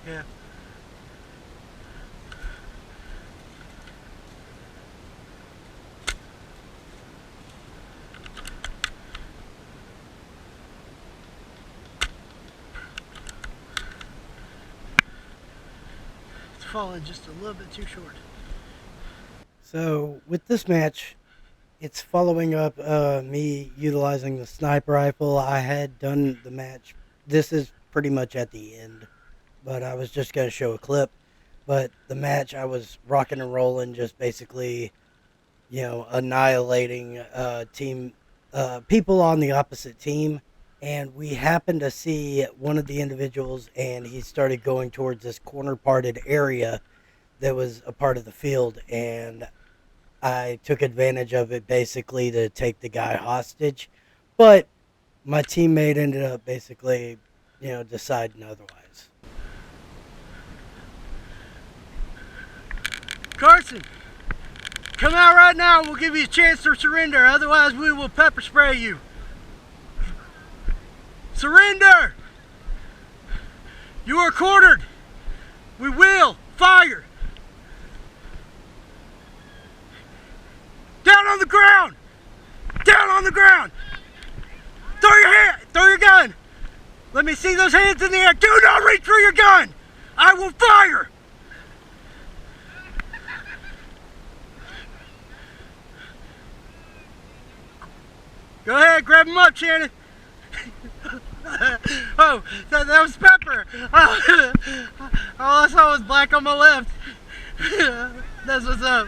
Yeah. It's falling just a little bit too short. So with this match, it's following up me utilizing the sniper rifle. I had done the match. This is pretty much at the end, but I was just going to show a clip. But the match, I was rocking and rolling, just basically, annihilating team people on the opposite team. And we happened to see one of the individuals, and he started going towards this corner parted area that was a part of the field. And I took advantage of it basically to take the guy hostage. But my teammate ended up basically, deciding otherwise. Carson, come out right now and we'll give you a chance to surrender. Otherwise, we will pepper spray you. Surrender! You are quartered. We will fire. Down on the ground! Down on the ground! Throw your gun! Let me see those hands in the air. Do not reach for your gun! I will fire! Go ahead, grab him up, Shannon. Oh, that was Pepper. Oh, all I saw was black on my left. That's what's up.